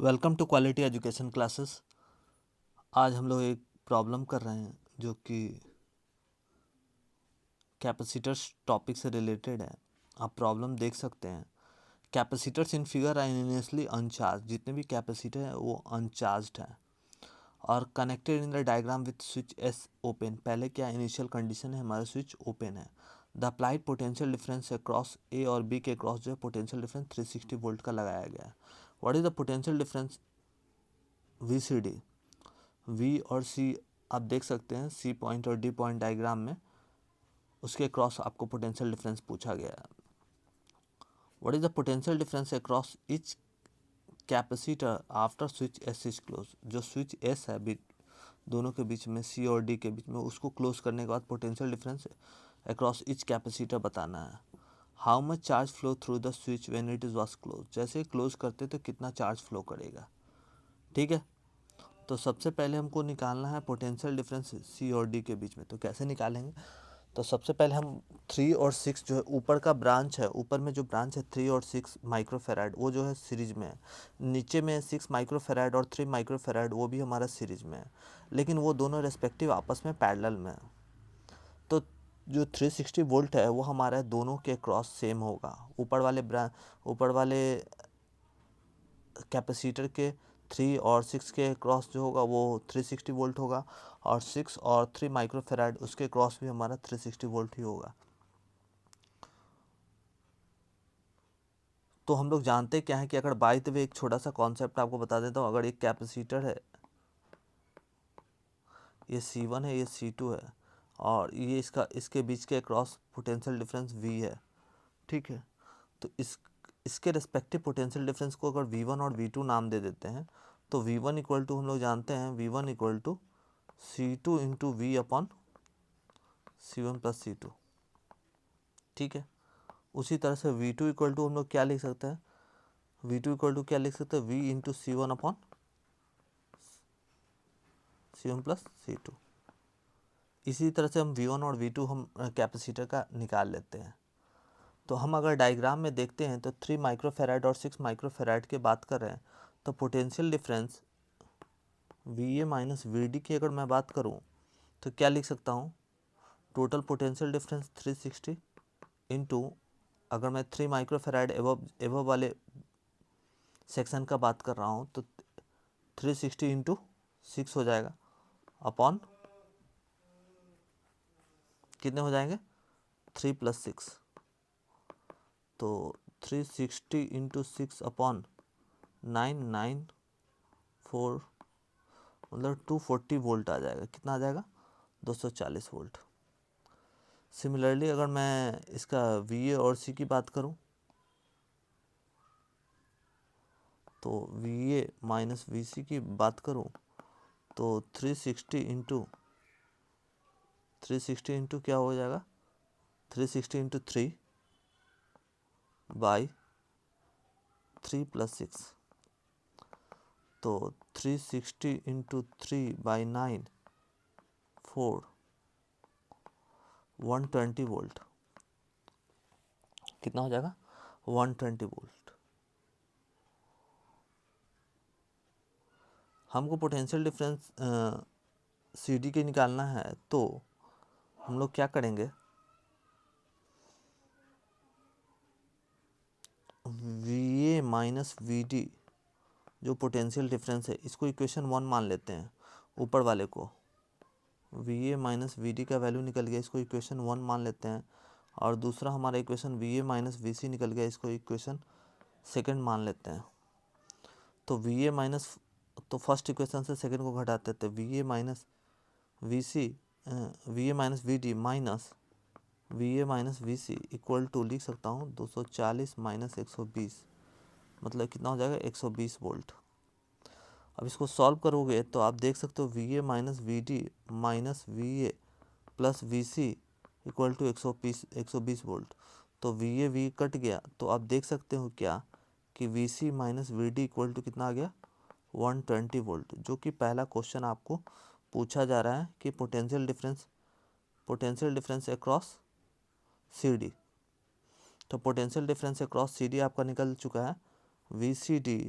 Welcome to quality education classes. आज हम लोग एक प्रॉब्लम कर रहे हैं जो कि कैपेसिटर्स टॉपिक से रिलेटेड है। आप प्रॉब्लम देख सकते हैं। Capacitors in figure are initially uncharged. जितने भी कैपेसिटर हैं वो अनचार्ज्ड हैं और connected in the diagram with switch S open. पहले क्या इनिशियल कंडीशन है, हमारा स्विच ओपन है। The applied potential difference across A और बी के क्रॉस जो है पोटेंशियल डिफरेंस 360 वोल्ट का लगाया गया है। What is the potential difference VCD? V और C आप देख सकते हैं, C पॉइंट और D पॉइंट डायग्राम में उसके क्रॉस आपको पोटेंशियल डिफरेंस पूछा गया है। What is the potential difference across each capacitor after switch S is close? जो स्विच S है दोनों के बीच में, C और D के बीच में, उसको क्लोज करने के बाद potential difference across each capacitor बताना है। How much charge flow through the switch when it is was close? जैसे क्लोज करते तो कितना चार्ज फ्लो करेगा। ठीक है, तो सबसे पहले हमको निकालना है पोटेंशियल डिफरेंस C और D के बीच में। तो कैसे निकालेंगे? तो सबसे पहले हम 3 और 6 जो है ऊपर का ब्रांच है, ऊपर में जो ब्रांच है 3 और 6 माइक्रोफेराड वो जो है सीरीज में है। नीचे में 6 माइक्रोफेराड और 3 माइक्रोफेराड वो भी हमारा सीरीज में है, लेकिन वो दोनों रेस्पेक्टिव आपस में पैरेलल में है। तो जो 360 वोल्ट है वो हमारा दोनों के क्रॉस सेम होगा। ऊपर वाले कैपेसिटर के 3 और 6 के क्रॉस जो होगा वो 360 वोल्ट होगा, और 6 और 3 माइक्रोफेराड उसके क्रॉस भी हमारा 360 वोल्ट ही होगा। तो हम लोग जानते क्या है कि अगर बाय द वे एक छोटा सा कॉन्सेप्ट आपको बता देता हूँ। अगर एक कैपेसिटर है, ये C1 है, ये C2 है, और ये इसके बीच के क्रॉस पोटेंशियल डिफरेंस V है। ठीक है, तो इसके रेस्पेक्टिव पोटेंशियल डिफरेंस को अगर V1 और V2 नाम दे देते हैं तो V1 इक्वल टू हम लोग जानते हैं V1 equal to C2 into V upon C1 plus C2। ठीक है, उसी तरह से V2 इक्वल टू हम लोग क्या लिख सकते हैं, V2 इक्वल टू क्या लिख सकते हैं, V into C1 upon C1 plus C2। इसी तरह से हम V1 और V2 हम कैपेसिटर का निकाल लेते हैं। तो हम अगर डायग्राम में देखते हैं तो 3 माइक्रोफेराड और 6 माइक्रोफेराड की बात कर रहे हैं, तो potential difference VA minus VD की अगर मैं बात करूं तो क्या लिख सकता हूं, टोटल पोटेंशियल डिफरेंस 360 इंटू, अगर मैं 3 माइक्रोफेराड एवब वाले सेक्शन का बात कर रहा हूं तो 360 इंटू 6 हो जाएगा, अपॉन कितने हो जाएंगे 3 प्लस 6, तो 360 इंटू 6 अपॉन 994 मतलब 240 वोल्ट आ जाएगा। कितना आ जाएगा, 240 वोल्ट। सिमिलरली अगर मैं इसका VA और C की बात करूं तो VA माइनस VC की बात करूं तो 360 इंटू क्या हो जाएगा, 360 इंटू 3 बाई 3 प्लस 6, तो 360 इंटू 3 बाई 9 4 120 वोल्ट। कितना हो जाएगा, 120 वोल्ट। हमको पोटेंशियल डिफरेंस CD के निकालना है, तो हम लोग क्या करेंगे, VA माइनस VD जो पोटेंशियल डिफरेंस है इसको इक्वेशन 1 मान लेते हैं। ऊपर वाले को VA माइनस VD का वैल्यू निकल गया, इसको इक्वेशन 1 मान लेते हैं, और दूसरा हमारा इक्वेशन VA माइनस VC निकल गया, इसको इक्वेशन सेकंड मान लेते हैं। तो VA माइनस, तो फर्स्ट इक्वेशन से सेकंड को घटाते थे, VA minus VC VA minus VD minus VA minus VC equal to लिख सकता हूँ 240 माइनस 120, मतलब कितना हो जाएगा 120 वोल्ट। अब इसको सॉल्व करोगे तो आप देख सकते हो VA minus VD minus VA plus VC equal to 120 volt. तो VA कट गया, तो आप देख सकते हो क्या कि VC minus VD equal to कितना आ गया, 120 वोल्ट, जो कि पहला क्वेश्चन आपको पूछा जा रहा है कि पोटेंशियल डिफरेंस अक्रॉस CD। तो पोटेंशियल डिफरेंस अक्रॉस CD आपका निकल चुका है VCD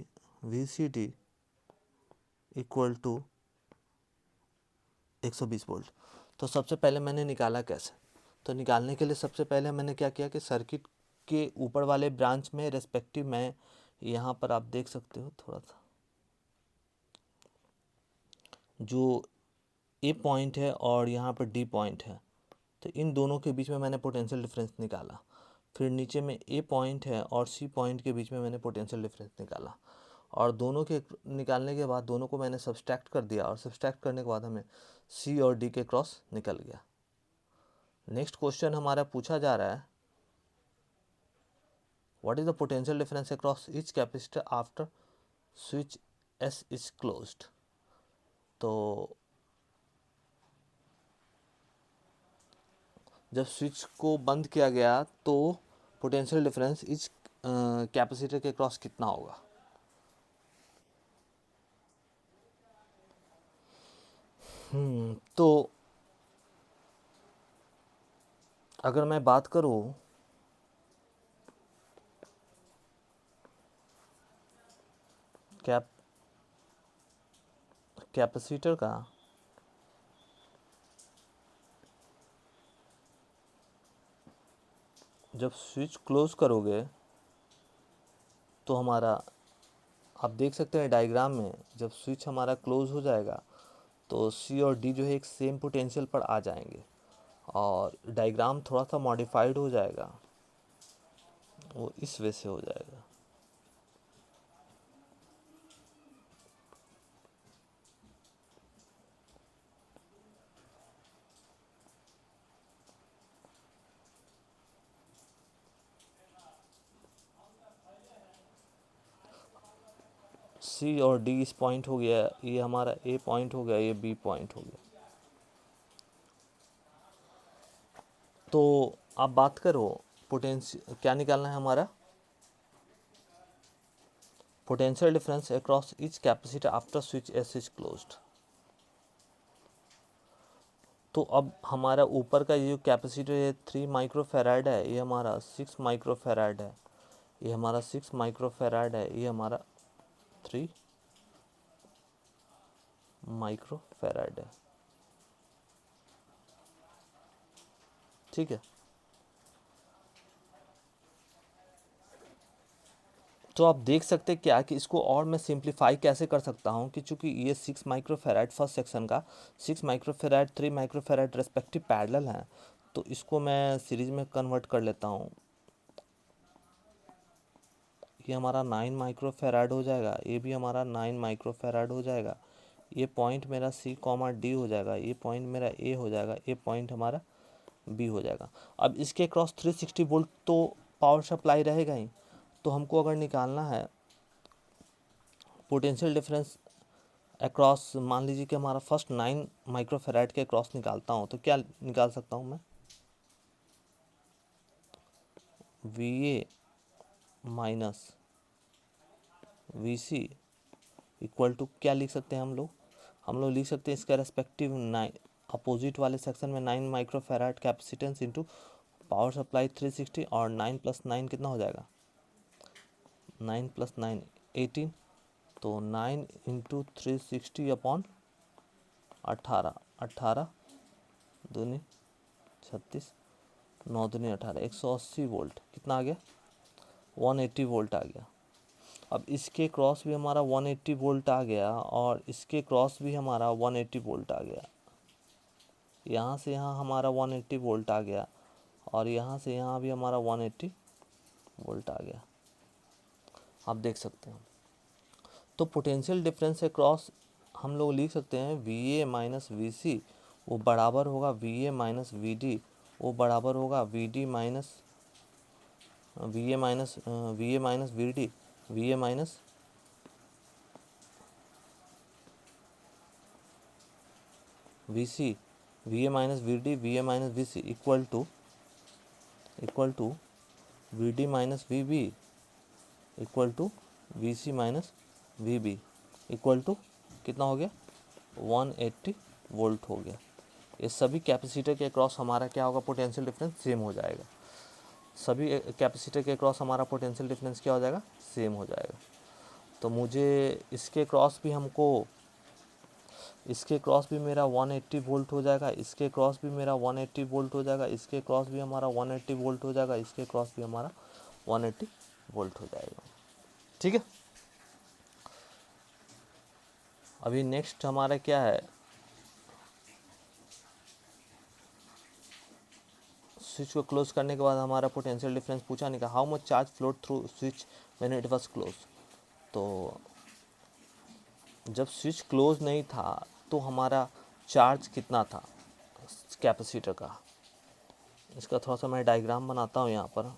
इक्वल टू 120 वोल्ट। तो सबसे पहले मैंने निकाला कैसे, तो निकालने के लिए सबसे पहले मैंने क्या किया कि सर्किट के ऊपर वाले ब्रांच में रेस्पेक्टिव मैं यहाँ पर आप देख सकते हो थोड़ा सा, जो ए पॉइंट है और यहाँ पर डी पॉइंट है, तो इन दोनों के बीच में मैंने पोटेंशियल डिफरेंस निकाला। फिर नीचे में ए पॉइंट है और सी पॉइंट के बीच में मैंने पोटेंशियल डिफरेंस निकाला, और दोनों के निकालने के बाद दोनों को मैंने सब्सट्रैक्ट कर दिया, और सब्सट्रैक्ट करने के बाद हमें सी और डी के क्रॉस निकल गया। नेक्स्ट क्वेश्चन हमारा पूछा जा रहा है, what is the potential difference across each capacitor after switch S is closed. तो जब स्विच को बंद किया गया तो पोटेंशियल डिफरेंस इस कैपेसिटर के क्रॉस कितना होगा। तो अगर मैं बात करूं कैपेसिटर का, जब स्विच क्लोज करोगे तो हमारा, आप देख सकते हैं डायग्राम में, जब स्विच हमारा क्लोज हो जाएगा तो सी और डी जो है एक सेम पोटेंशियल पर आ जाएंगे, और डायग्राम थोड़ा सा मॉडिफाइड हो जाएगा, वो इस वे से हो जाएगा। सी और डी इस पॉइंट हो गया, ये हमारा ए पॉइंट हो गया, ये बी पॉइंट हो गया। तो आप बात करो पोटेंशियल क्या निकालना है हमारा, potential difference across each capacitor after switch S is closed. तो अब हमारा ऊपर का ये जो कैपेसिटर है 3 माइक्रोफेराड है, ये हमारा 6 माइक्रोफेराड है, ये हमारा 6 माइक्रोफेराड है, ये हमारा 3 माइक्रोफेराड है। ठीक है, तो आप देख सकते हैं क्या कि इसको और मैं सिंप्लीफाई कैसे कर सकता हूँ कि चूंकि ये 6 माइक्रोफेराड फर्स्ट सेक्शन का, 6 माइक्रोफेराड 3 माइक्रोफेराड रेस्पेक्टिव पैरेलल हैं, तो इसको मैं सीरीज में कन्वर्ट कर लेता हूँ। ये हमारा 9 माइक्रोफेराड हो जाएगा, ये भी हमारा 9 माइक्रोफेराड हो जाएगा, ये पॉइंट मेरा सी कॉमा डी हो जाएगा, ये पॉइंट मेरा ए हो जाएगा, ये पॉइंट हमारा बी हो जाएगा। अब इसके क्रॉस 360 वोल्ट तो पावर सप्लाई रहेगा ही, तो हमको अगर निकालना है पोटेंशियल डिफरेंस अक्रॉस, मान लीजिए कि हमारा फर्स्ट 9 माइक्रोफेराड के क्रॉस निकालता हूँ, तो क्या निकाल सकता हूँ मैं, V A minus V C equal to क्या लिख सकते हैं हम लोग लिख सकते हैं इसका रेस्पेक्टिव 9 अपोजिट वाले सेक्शन में 9 microfarad capacitance into power supply 360, और 9 प्लस 9 कितना हो जाएगा, 9 प्लस 9 18, तो 9 इंटू 360 अपॉन 18, 18 दूनी 36, 9 दूनी 18, 180 वोल्ट कितना आ गया, 180 वोल्ट आ गया। अब इसके क्रॉस भी हमारा 180 वोल्ट आ गया, और इसके क्रॉस भी हमारा 180 वोल्ट आ गया, यहाँ से यहाँ हमारा 180 वोल्ट आ गया, और यहाँ से यहाँ भी हमारा 180 वोल्ट आ गया, आप देख सकते हैं। तो पोटेंशियल डिफरेंस से क्रॉस हम लोग लिख सकते हैं V A minus V C, वो बराबर होगा V A minus V D, वो बराबर होगा V D minus V A minus V A minus V D, V A minus V C, V A minus V D, V A minus V C equal to V D minus V B equal to V C minus V B equal to कितना हो गया, 180 volt हो गया। ये सभी capacitor के across हमारा क्या होगा, पोटेंशियल डिफरेंस सेम हो जाएगा, सभी कैपेसिटर के अक्रॉस हमारा पोटेंशियल डिफरेंस क्या हो जाएगा, सेम हो जाएगा। तो मुझे इसके क्रॉस भी हमको इसके क्रॉस भी मेरा 180 वोल्ट हो जाएगा, इसके क्रॉस भी मेरा 180 वोल्ट हो जाएगा, इसके क्रॉस भी हमारा 180 वोल्ट हो जाएगा, इसके क्रॉस भी हमारा 180 वोल्ट हो जाएगा। ठीक है, अभी नेक्स्ट हमारा क्या है, स्विच को क्लोज करने के बाद हमारा पोटेंशियल डिफरेंस पूछा नहीं, how much charge float through switch when it was close. तो जब स्विच क्लोज नहीं था तो हमारा चार्ज कितना था कैपेसिटर का। इसका थोड़ा सा मैं डायग्राम बनाता हूँ यहाँ पर।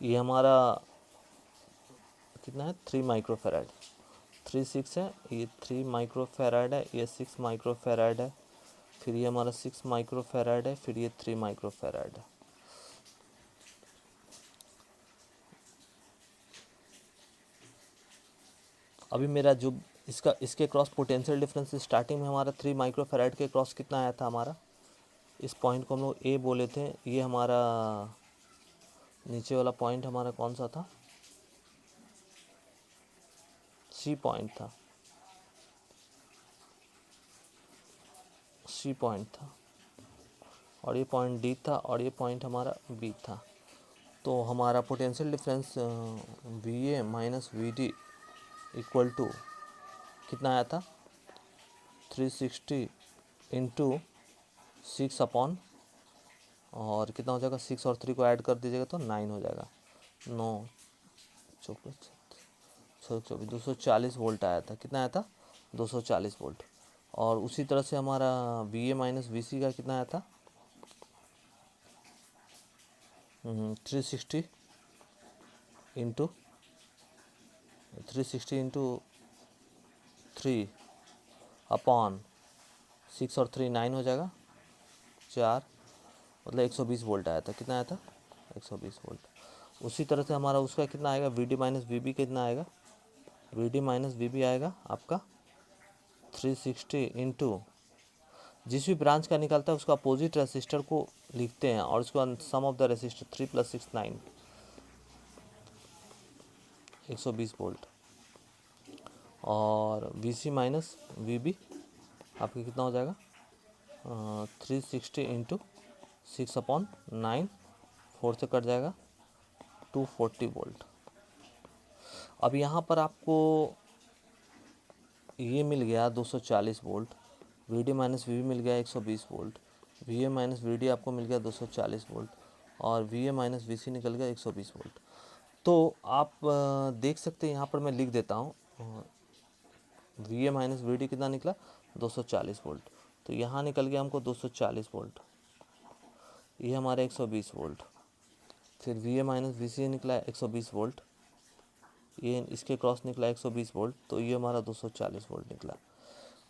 ये हमारा कितना है, 3 माइक्रोफेराड, 3 6 है, ये 3 माइक्रोफेराड है, ये 6 माइक्रोफेराड है, फिर ये हमारा 6 माइक्रोफेराड है, फिर ये 3 माइक्रोफेराड है। अभी मेरा जो इसके क्रॉस पोटेंशियल डिफरेंस स्टार्टिंग में हमारा 3 माइक्रोफेराड के क्रॉस कितना आया था हमारा, इस पॉइंट को हम लोग ए बोले थे, ये हमारा नीचे वाला पॉइंट हमारा कौन सा था, सी पॉइंट था, सी पॉइंट था, और ये पॉइंट डी था, और ये पॉइंट हमारा बी था। तो हमारा potential difference V A minus V D equal to कितना आया था, 360 इंटू 6 अपॉन, और कितना हो जाएगा, 6 और 3 को ऐड कर दीजिएगा तो 9 हो जाएगा, 9 चौबीस 240 वोल्ट आया था। कितना आया था, 240 वोल्ट। और उसी तरह से हमारा वी ए माइनस वी सी का कितना आया था, 360 इंटू 3 अपॉन 6 और 3 9 हो जाएगा, 4, मतलब 120 वोल्ट आया था। कितना आया था, 120 वोल्ट। उसी तरह से हमारा उसका कितना आएगा, V D minus V B कितना आएगा, V D minus V B आएगा आपका 360 इंटू, जिस भी ब्रांच का निकलता है उसका अपोजिट रेसिस्टर को लिखते हैं, और उसका sum of the resistor 3 + 6 9, 120 volt. और V C minus V B आपका कितना हो जाएगा, 360 इंटू 6 अपॉन 9, 4 से कट जाएगा, 240 वोल्ट। अब यहाँ पर आपको ये मिल गया 240 volt, V D minus V B मिल गया 120 volt, V A minus V D आपको मिल गया 240 वोल्ट, और V A minus V C निकल गया 120 वोल्ट। तो आप देख सकते हैं, यहाँ पर मैं लिख देता हूँ, V A minus V D कितना निकला, 240 वोल्ट। तो यहाँ निकल गया हमको 240 वोल्ट, ये हमारा 120 वोल्ट। फिर वी ए माइनस वी सी निकला 120 वोल्ट, ये इसके क्रॉस निकला 120 वोल्ट, तो ये हमारा 240 वोल्ट निकला।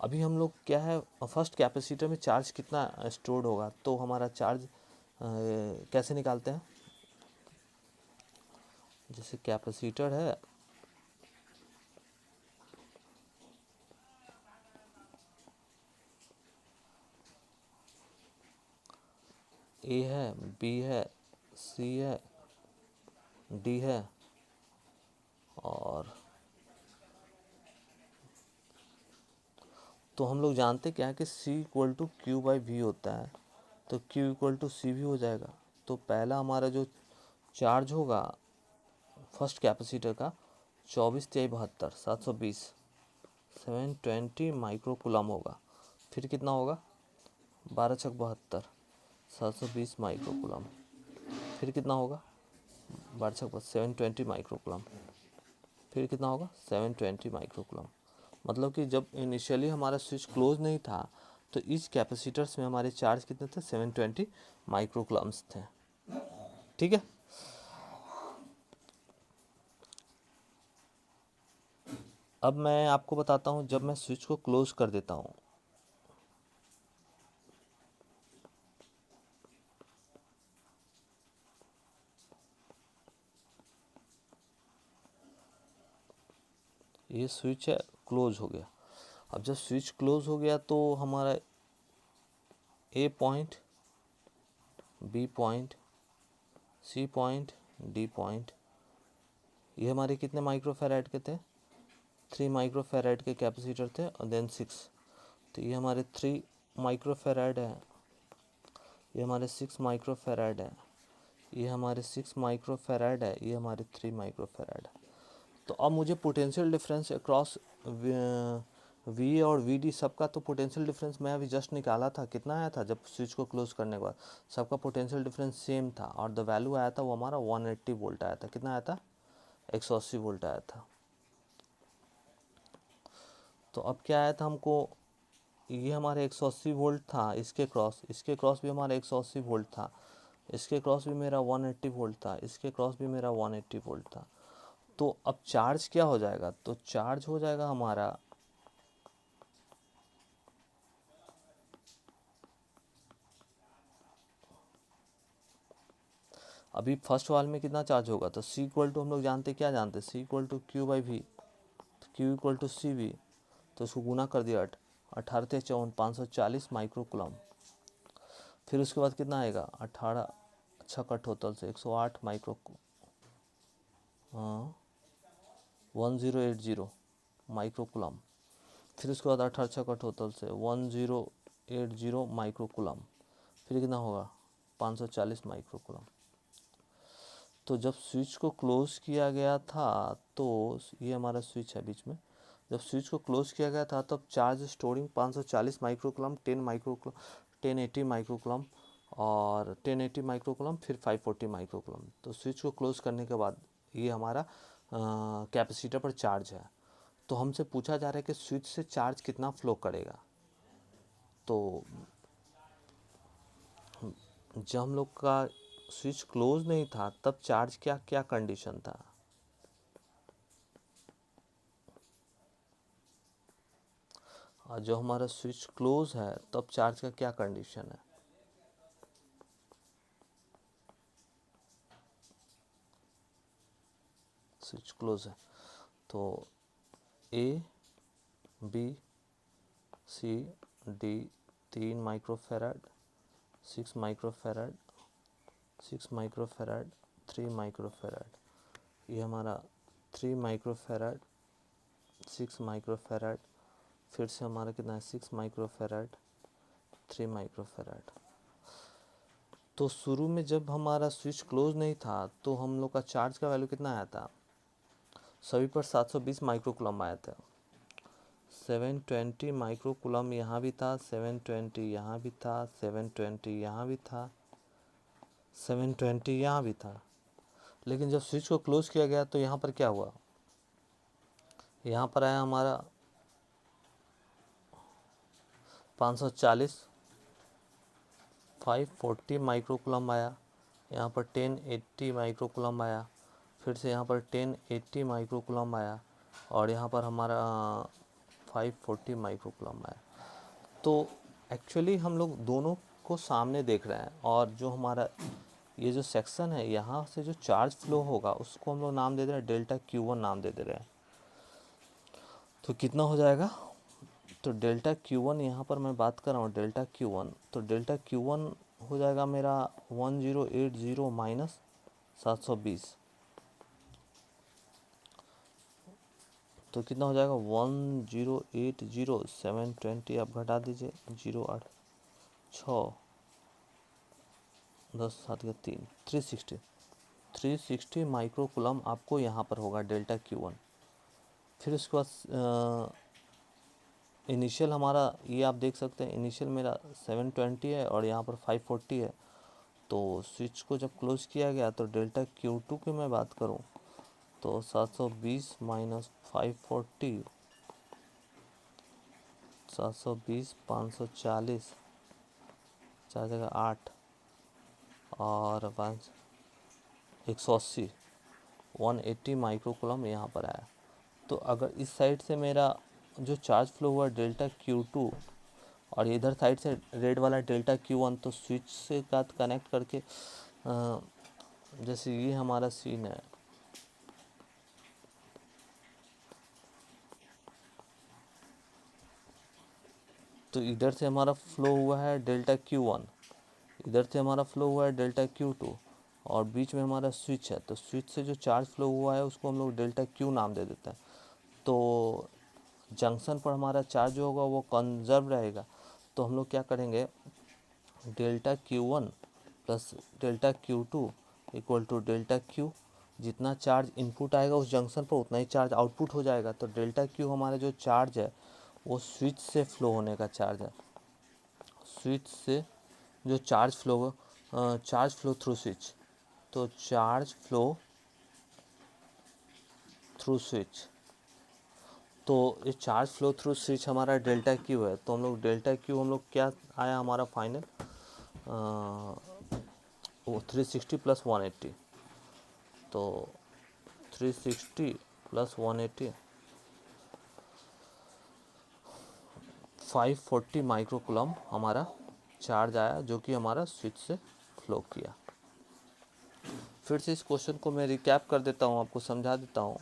अभी हम लोग क्या है, फर्स्ट कैपेसिटर में चार्ज कितना स्टोर्ड होगा, तो हमारा चार्ज कैसे निकालते हैं, जैसे कैपेसिटर है, ए है, बी है, सी है, डी है, और तो हम लोग जानते क्या है कि C equal to Q by V होता है, तो Q इक्वल टू सी भी हो जाएगा। तो पहला हमारा जो चार्ज होगा फर्स्ट कैपेसिटर का, 24×3 = 72, 720, 720 माइक्रोकुलम होगा। फिर कितना होगा, 12×6 = 72, 720 माइक्रोकुलम। फिर कितना होगा, 720 माइक्रोकुलम। फिर कितना होगा, 720 माइक्रोकुलम। मतलब कि जब इनिशियली हमारा स्विच क्लोज नहीं था तो इस कैपेसिटर्स में हमारे चार्ज कितने थे, 720 माइक्रोकुलम्स थे। ठीक है, अब मैं आपको बताता हूँ जब मैं स्विच को क्लोज कर देता हूँ, ये स्विच है, क्लोज हो गया। अब जब स्विच क्लोज हो गया तो हमारा A point, B point, C point, D point, ये हमारे कितने माइक्रोफेराड के थे? 3 माइक्रोफेराड के कैपेसिटर थे और देन 6, तो ये हमारे 3 माइक्रोफेराड है, ये हमारे 6 माइक्रोफेराड है, ये हमारे 6 माइक्रोफेराड है, ये हमारे 3 माइक्रोफेराड है। तो अब मुझे पोटेंशियल डिफरेंस अक्रॉस वी और वी डी सबका, तो पोटेंशियल डिफरेंस मैं अभी जस्ट निकाला था, कितना आया था जब स्विच को क्लोज करने के बाद? सबका पोटेंशियल डिफरेंस सेम था और द वैल्यू आया था वो हमारा 180 वोल्ट आया था। कितना आया था? 180 वोल्ट आया था। तो अब क्या आया था हमको, ये हमारे 180 वोल्ट था, इसके क्रॉस भी हमारा 180 वोल्ट था, इसके क्रॉस भी मेरा 180 वोल्ट था, इसके क्रॉस भी मेरा 180 वोल्ट था। तो अब चार्ज क्या हो जाएगा? तो चार्ज हो जाएगा हमारा अभी फर्स्ट वाल में कितना चार्ज होगा? तो C इक्वल टू हम लोग जानते, क्या जानते? C equal to Q by V, Q equal to C V, तो उसको गुना कर दिया 18×4 540 माइक्रोकुलम। फिर उसके बाद कितना आएगा? 18 छक्का टोटल से 108 माइक्रो, हाँ 1080 माइक्रोकुलम। फिर उसके बाद 18 छक्का टोटल से 1080 माइक्रोकुलम। फिर कितना होगा? 540 माइक्रोकुलम। तो जब स्विच को क्लोज किया गया था, तो ये हमारा स्विच है बीच में, जब स्विच को क्लोज किया गया था तब चार्ज स्टोरिंग 540 माइक्रोकुलम, 1080 माइक्रोकुलम और 1080 माइक्रोकुलम, फिर 540 माइक्रोकुलम। तो स्विच को क्लोज करने के बाद ये हमारा कैपेसिटर पर चार्ज है। तो हमसे पूछा जा रहा है कि स्विच से चार्ज कितना फ्लो करेगा। तो जब हम लोग का स्विच क्लोज नहीं था तब चार्ज क्या क्या कंडीशन था? और जो हमारा स्विच क्लोज है तब चार्ज का क्या कंडीशन है? स्विच क्लोज है तो A, B, C, D 3 microfarad, 6 microfarad, 6 microfarad, 3 microfarad, ये हमारा 3 माइक्रोफेराड, 6 माइक्रोफेराड, फिर से हमारा कितना है? 6 माइक्रोफेराड, 3 माइक्रोफेराड। तो शुरू में जब हमारा स्विच क्लोज नहीं था तो हम लोग का चार्ज का वैल्यू कितना आया था? सभी पर 720 माइक्रोकुलम आया था। 720 माइक्रोकुलम यहाँ भी था, 720 यहाँ भी था, 720 यहाँ भी था, 720 यहाँ भी था। लेकिन जब स्विच को क्लोज किया गया तो यहाँ पर क्या हुआ? यहाँ पर आया हमारा 540, 540 माइक्रोकुलम आया, यहाँ पर 1080 माइक्रोकुलम आया, फिर से यहाँ पर 1080 माइक्रोकुलम आया और यहाँ पर हमारा 540 माइक्रोकुलम आया। तो एक्चुअली हम लोग दोनों को सामने देख रहे हैं और जो हमारा ये जो सेक्शन है यहाँ से जो चार्ज फ्लो होगा उसको हम लोग नाम दे दे रहे हैं डेल्टा Q1 नाम दे दे रहे हैं। तो कितना हो जाएगा? तो डेल्टा Q1 यहाँ पर मैं बात कर रहा हूँ डेल्टा Q1, तो डेल्टा Q1 हो जाएगा मेरा 1080 माइनस 720, तो कितना हो जाएगा? 1080 720 आप घटा दीजिए, 08 6 10 7 के 3 360 माइक्रोकुलम आपको यहाँ पर होगा डेल्टा Q1। फिर उसके बाद इनिशियल हमारा ये आप देख सकते हैं, इनिशियल मेरा 720 है और यहाँ पर 540 है। तो स्विच को जब क्लोज किया गया तो डेल्टा Q2 की मैं बात करूँ तो 720 माइनस 540, 720 540, 4 जगह 8 और 5 180 180 माइक्रोकुलम यहाँ पर आया। तो अगर इस साइड से मेरा जो चार्ज फ्लो हुआ डेल्टा Q2 और इधर साइड से रेड वाला डेल्टा Q1, तो स्विच से साथ कनेक्ट करके जैसे ये हमारा सीन है, तो इधर से हमारा फ्लो हुआ है डेल्टा Q1, इधर से हमारा फ्लो हुआ है डेल्टा Q2, और बीच में हमारा स्विच है। तो स्विच से जो चार्ज फ्लो हुआ है उसको हम लोग डेल्टा Q नाम दे देते हैं। तो जंक्शन पर हमारा चार्ज जो होगा वो कंजर्व रहेगा। तो हम लोग क्या करेंगे, delta Q1 plus delta Q2 equal to delta Q। जितना चार्ज इनपुट आएगा उस जंक्शन पर उतना ही चार्ज आउटपुट हो जाएगा। तो डेल्टा Q हमारा जो चार्ज है वो स्विच से फ्लो होने का चार्ज है। स्विच से जो चार्ज फ्लो थ्रू स्विच, तो चार्ज फ्लो थ्रू स्विच, तो ये चार्ज फ्लो थ्रू स्विच हमारा डेल्टा Q है। तो हम लोग डेल्टा Q हम लोग क्या आया हमारा फाइनल, वो 360 प्लस 180। तो 360 प्लस 180 540 माइक्रोकूलम हमारा चार्ज आया, जो कि हमारा स्विच से फ्लो किया। फिर से इस क्वेश्चन को मैं रिकैप कर देता हूँ, आपको समझा देता हूँ।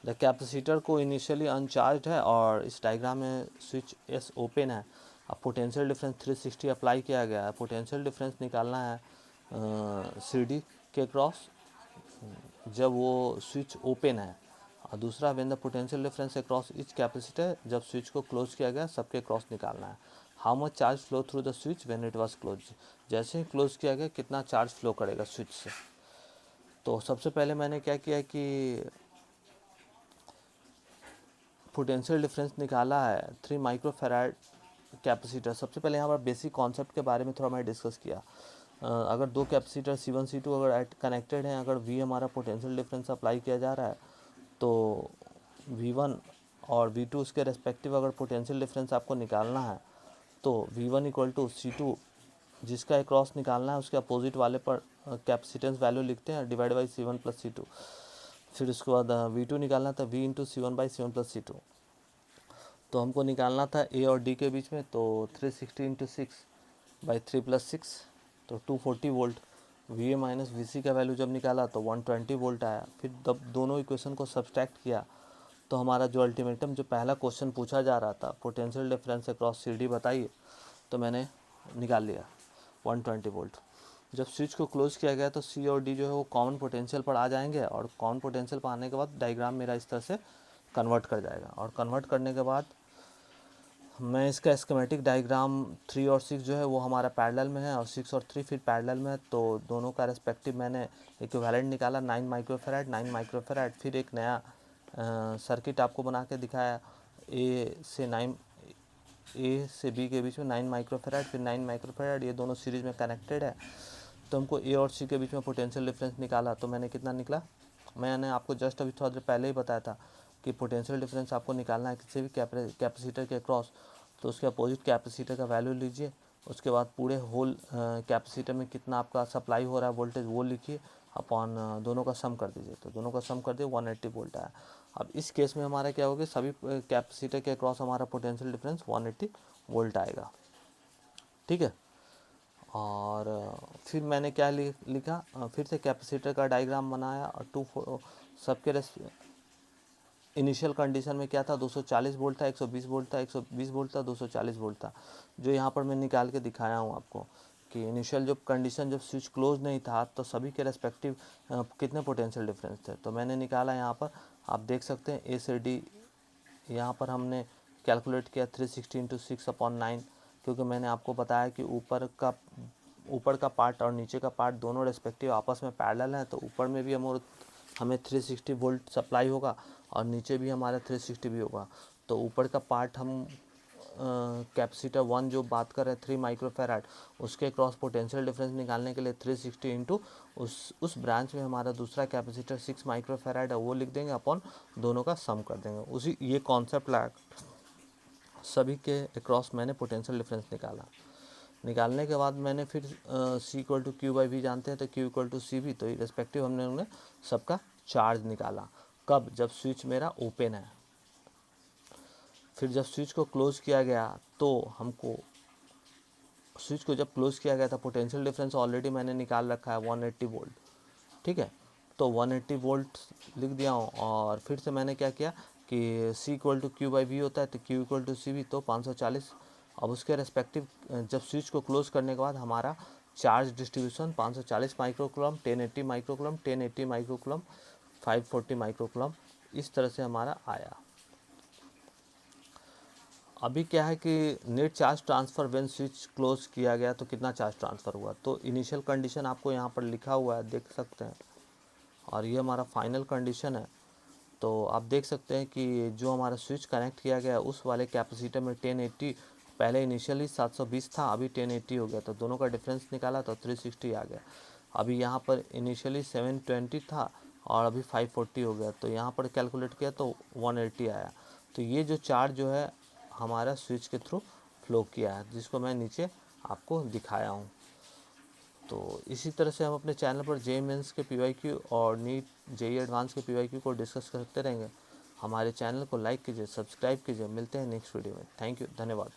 द कैपेसिटर को इनिशियली अनचार्ज है और इस डायग्राम में स्विच एस ओपन है। अब पोटेंशियल डिफरेंस 360 अप्लाई किया गया है। पोटेंशियल डिफरेंस निकालना है सी डी के क्रॉस जब वो स्विच ओपन है, और दूसरा when the potential difference across each capacitor, जब स्विच को क्लोज किया गया सबके क्रॉस निकालना है। How much charge flow through the switch when it was close, जैसे ही क्लोज किया गया कितना चार्ज फ्लो करेगा स्विच से। तो सबसे पहले मैंने क्या किया कि पोटेंशियल डिफरेंस निकाला है 3 माइक्रोफैराड कैपेसिटर। सबसे पहले यहाँ पर बेसिक कॉन्सेप्ट के बारे में थोड़ा मैं डिस्कस किया। अगर दो कैपेसिटर C1 C2 अगर कनेक्टेड हैं, अगर V हमारा पोटेंशियल डिफरेंस अप्लाई किया जा रहा है, तो V1 और V2 उसके रेस्पेक्टिव अगर पोटेंशियल डिफरेंस आपको निकालना है, तो V1 इक्वल टू C2 जिसका क्रॉस निकालना है उसके अपोजिट वाले पर कैपेसिटेंस वैल्यू लिखते हैं divide by C1 plus C2। फिर उसके बाद V2 निकालना था V into C1 by C1 plus C2। तो हमको निकालना था A और D के बीच में, तो 360 इंटू 6 बाई 3 प्लस 6, तो 240 वोल्ट। VA माइनस VC का वैल्यू जब निकाला तो 120 वोल्ट आया। फिर जब दोनों इक्वेशन को सब्सट्रैक्ट किया तो हमारा जो अल्टीमेटम जो पहला क्वेश्चन पूछा जा रहा था, पोटेंशियल डिफरेंस अक्रॉस CD बताइए, तो मैंने निकाल लिया 120 वोल्ट। जब स्विच को क्लोज किया गया तो C और D जो है वो कॉमन पोटेंशियल पर आ जाएंगे, और कॉमन पोटेंशियल पर आने के बाद डायग्राम मेरा इस तरह से कन्वर्ट कर जाएगा। और कन्वर्ट करने के बाद मैं इसका स्कीमेटिक डायग्राम 3 और 6 जो है वो हमारा पैरेलल में है, और 6 और 3 फिर पैरेलल में है। तो दोनों का रेस्पेक्टिव मैंने इक्विवेलेंट निकाला 9 माइक्रोफैराड 9 माइक्रोफैराड। फिर एक नया सर्किट आपको बना के दिखाया, ए से बी के बीच में 9 माइक्रोफैराड फिर 9 माइक्रोफैराड, ये दोनों सीरीज़ में कनेक्टेड है। तो हमको ए और सी के बीच में पोटेंशियल डिफरेंस निकाला, तो मैंने कितना निकला, मैंने आपको जस्ट अभी थोड़ा देर पहले ही बताया था कि पोटेंशियल डिफरेंस आपको निकालना है किसी भी कैपेसिटर के क्रॉस, तो उसके अपोजिट कैपेसिटर का वैल्यू लीजिए, उसके बाद पूरे होल कैपेसिटर में कितना आपका सप्लाई हो रहा है वोल्टेज वो लिखिए, अपॉन दोनों का सम कर दीजिए। तो दोनों का सम कर दिए 180 वोल्ट आया। अब इस केस में हमारा क्या होगा, सभी कैपेसिटर के क्रॉस हमारा पोटेंशियल डिफरेंस 180 वोल्ट आएगा। ठीक है। और फिर मैंने क्या लिखा, फिर से कैपेसिटर का डायग्राम बनाया, और सबके इनिशियल कंडीशन में क्या था, 240 वोल्ट था, 120 वोल्ट था, 120 वोल्ट था, 240 वोल्ट था। जो यहाँ पर मैं निकाल के दिखाया हूँ आपको कि इनिशियल जो कंडीशन जब स्विच क्लोज नहीं था तो सभी के रेस्पेक्टिव कितने पोटेंशियल डिफरेंस थे, तो मैंने निकाला यहाँ पर। आप देख सकते हैं ए से डी यहाँ पर हमने कैलकुलेट किया 360 इंटू 6/9, क्योंकि मैंने आपको बताया कि ऊपर का पार्ट और नीचे का पार्ट दोनों रेस्पेक्टिव आपस में पैरेलल हैं। तो ऊपर में भी हमें 360 वोल्ट सप्लाई होगा और नीचे भी हमारा 360 भी होगा। तो ऊपर का पार्ट हम कैपेसिटर 1 जो बात कर रहे हैं 3 माइक्रोफैराड, उसके क्रॉस पोटेंशियल डिफरेंस निकालने के लिए 360 इंटू उस ब्रांच में हमारा दूसरा कैपेसिटर 6 माइक्रोफैराड है वो लिख देंगे, अपॉन दोनों का सम कर देंगे। उसी ये कॉन्सेप्ट लगा सभी के अक्रॉस मैंने पोटेंशियल डिफरेंस निकालने के बाद मैंने फिर C equal to Q by V जानते हैं, तो Q equal to C V, तो रेस्पेक्टिव हमने उन्हें सबका चार्ज निकाला। कब, जब स्विच मेरा ओपन है। फिर जब स्विच को क्लोज किया गया तो हमको स्विच को जब क्लोज किया गया था पोटेंशियल डिफरेंस ऑलरेडी मैंने निकाल रखा है 180 वोल्ट। ठीक है। तो 180 वोल्ट लिख दिया हूँ, और फिर से मैंने क्या किया कि C equal to Q by V होता है, तो Q equal to C V, तो 540। अब उसके रेस्पेक्टिव जब स्विच को क्लोज करने के बाद हमारा charge distribution 540 microcoulomb, 1080 microcoulomb, 1080 microcoulomb, 540 microcoulomb, इस तरह से हमारा आया। अभी क्या है कि net charge transfer when switch close किया गया तो कितना चार्ज ट्रांसफ़र हुआ, तो इनिशियल कंडीशन आपको यहाँ पर लिखा हुआ है, देख सकते हैं, और ये हमारा फाइनल कंडीशन है। तो आप देख सकते हैं कि जो हमारा स्विच कनेक्ट किया गया उस वाले कैपेसिटर में 1080, पहले इनिशियली 720 था, अभी 1080 हो गया, तो दोनों का डिफरेंस निकाला तो 360 आ गया। अभी यहाँ पर इनिशियली 720 था और अभी 540 हो गया, तो यहाँ पर कैलकुलेट किया तो 180 आया। तो ये जो चार्ज जो है हमारा स्विच के थ्रू फ्लो किया है, जिसको मैं नीचे आपको दिखाया हूँ। तो इसी तरह से हम अपने चैनल पर जेईई मेंस के पीवाईक्यू और नीट जेईई एडवांस के पीवाईक्यू को डिस्कस करते रहेंगे। हमारे चैनल को लाइक कीजिए, सब्सक्राइब कीजिए। मिलते हैं नेक्स्ट वीडियो में। थैंक यू, धन्यवाद।